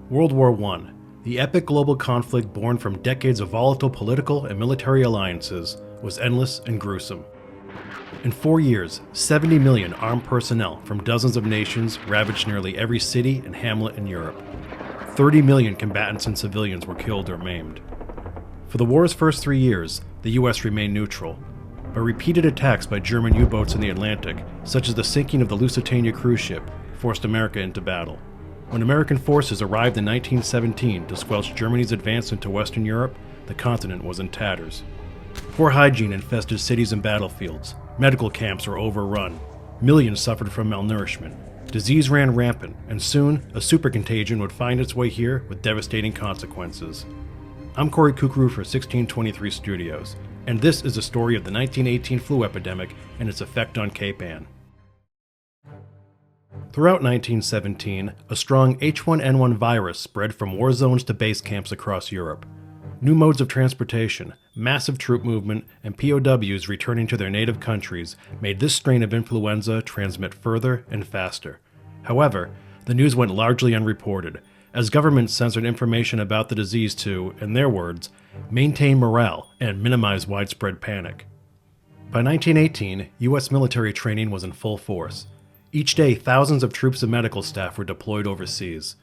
World War I, the epic global conflict born from decades of volatile political and military alliances, was endless and gruesome. In 4 years, 70 million armed personnel from dozens of nations ravaged nearly every city and hamlet in Europe. 30 million combatants and civilians were killed or maimed. For the war's first 3 years, the US remained neutral, but repeated attacks by German U-boats in the Atlantic, such as the sinking of the Lusitania cruise ship, forced America into battle. When American forces arrived in 1917 to squelch Germany's advance into Western Europe, the continent was in tatters. Poor hygiene infested cities and battlefields. Medical camps were overrun. Millions suffered from malnourishment. Disease ran rampant, and soon, a super contagion would find its way here with devastating consequences. I'm Kory for 1623 Studios, and this is the story of the 1918 flu epidemic and its effect on Cape Ann. Throughout 1917, a strong H1N1 virus spread from war zones to base camps across Europe. New modes of transportation, massive troop movement, and POWs returning to their native countries made this strain of influenza transmit further and faster. However, the news went largely unreported, as governments censored information about the disease to, in their words, maintain morale and minimize widespread panic. By 1918, U.S. military training was in full force. Each day, thousands of troops and medical staff were deployed overseas.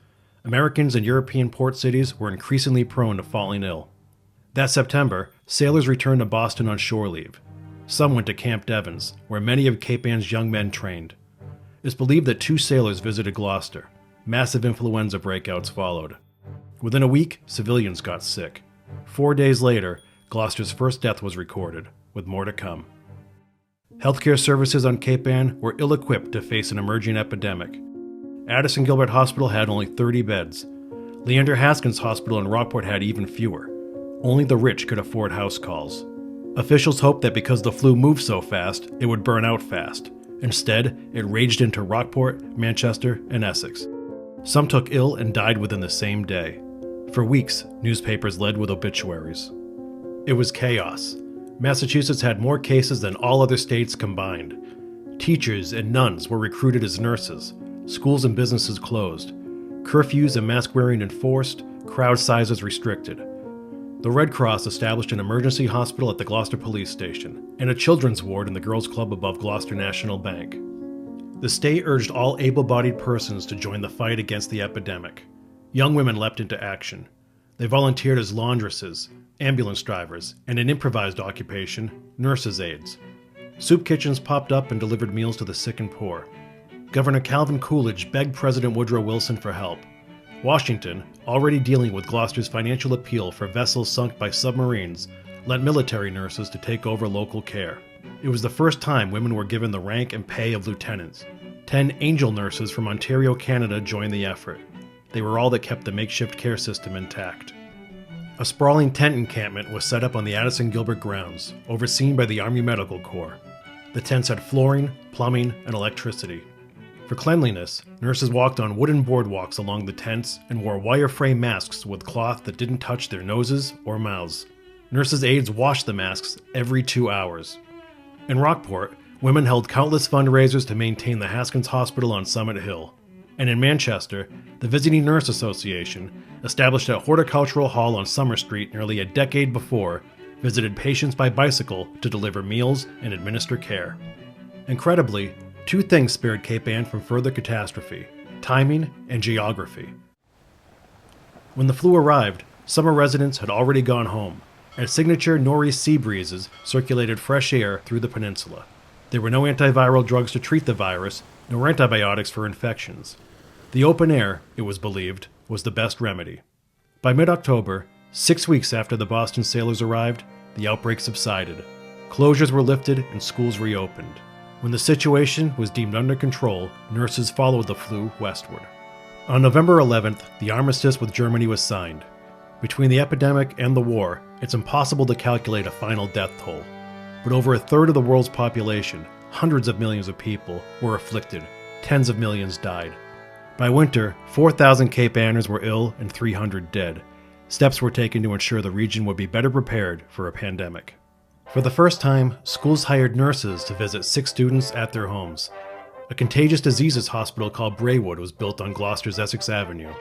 Americans in European port cities were increasingly prone to falling ill. That September, sailors returned to Boston on shore leave. Some went to Camp Devens, where many of Cape Ann's young men trained. It's believed that 2 sailors visited Gloucester. Massive influenza breakouts followed. Within a week, civilians got sick. 4 days later, Gloucester's first death was recorded, with more to come. Healthcare services on Cape Ann were ill-equipped to face an emerging epidemic. Addison Gilbert Hospital had only 30 beds. Leander Haskins Hospital in Rockport had even fewer. Only the rich could afford house calls. Officials hoped that because the flu moved so fast, it would burn out fast. Instead, it raged into Rockport, Manchester, and Essex. Some took ill and died within the same day. For weeks, newspapers led with obituaries. It was chaos. Massachusetts had more cases than all other states combined. Teachers and nuns were recruited as nurses. Schools and businesses closed. Curfews and mask wearing enforced, crowd sizes restricted. The Red Cross established an emergency hospital at the Gloucester police station, and a children's ward in the girls' club above Gloucester National Bank. The state urged all able-bodied persons to join the fight against the epidemic. Young women leapt into action. They volunteered as laundresses, ambulance drivers, and an improvised occupation, nurses' aides. Soup kitchens popped up and delivered meals to the sick and poor. Governor Calvin Coolidge begged President Woodrow Wilson for help. Washington, already dealing with Gloucester's financial appeal for vessels sunk by submarines, lent military nurses to take over local care. It was the first time women were given the rank and pay of lieutenants. 10 angel nurses from Ontario, Canada joined the effort. They were all that kept the makeshift care system intact. A sprawling tent encampment was set up on the Addison Gilbert grounds, overseen by the Army Medical Corps. The tents had flooring, plumbing, and electricity. For cleanliness, nurses walked on wooden boardwalks along the tents and wore wire-frame masks with cloth that didn't touch their noses or mouths. Nurses' aides washed the masks every 2 hours. In Rockport, women held countless fundraisers to maintain the Haskins Hospital on Summit Hill. And in Manchester, the Visiting Nurse Association, established at Horticultural Hall on Summer Street nearly a decade before, visited patients by bicycle to deliver meals and administer care. Incredibly, 2 things spared Cape Ann from further catastrophe: timing and geography. When the flu arrived, summer residents had already gone home, and signature nor'east sea breezes circulated fresh air through the peninsula. There were no antiviral drugs to treat the virus, nor antibiotics for infections. The open air, it was believed, was the best remedy. By mid-October, 6 weeks after the Boston sailors arrived, the outbreak subsided. Closures were lifted and schools reopened. When the situation was deemed under control, nurses followed the flu westward. On November 11th, the armistice with Germany was signed. Between the epidemic and the war, it's impossible to calculate a final death toll. But over a third of the world's population, hundreds of millions of people, were afflicted. Tens of millions died. By winter, 4,000 Cape Anners were ill and 300 dead. Steps were taken to ensure the region would be better prepared for a pandemic. For the first time, schools hired nurses to visit sick students at their homes. A contagious diseases hospital called Braywood was built on Gloucester's Essex Avenue.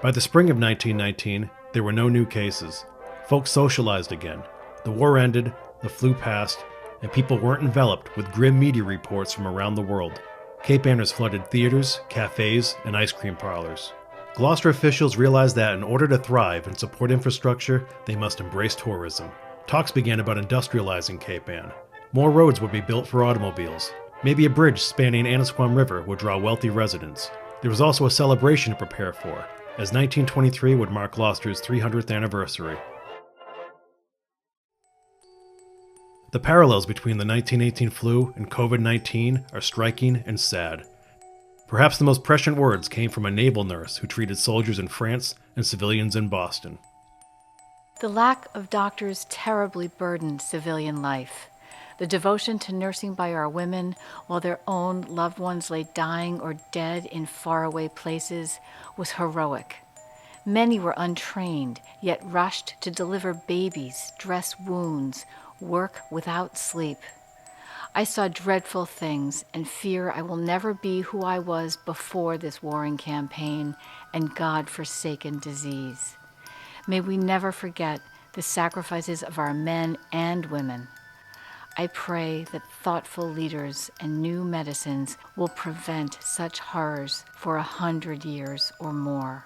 By the spring of 1919, there were no new cases. Folks socialized again. The war ended, the flu passed, and people weren't enveloped with grim media reports from around the world. Cape Anners flooded theaters, cafes, and ice cream parlors. Gloucester officials realized that in order to thrive and support infrastructure, they must embrace tourism. Talks began about industrializing Cape Ann. More roads would be built for automobiles. Maybe a bridge spanning Annisquam River would draw wealthy residents. There was also a celebration to prepare for, as 1923 would mark Gloucester's 300th anniversary. The parallels between the 1918 flu and COVID-19 are striking and sad. Perhaps the most prescient words came from a naval nurse who treated soldiers in France and civilians in Boston. The lack of doctors terribly burdened civilian life. The devotion to nursing by our women while their own loved ones lay dying or dead in faraway places was heroic. Many were untrained, yet rushed to deliver babies, dress wounds, work without sleep. I saw dreadful things and fear I will never be who I was before this warring campaign and God-forsaken disease. May we never forget the sacrifices of our men and women. I pray that thoughtful leaders and new medicines will prevent such horrors for 100 years or more.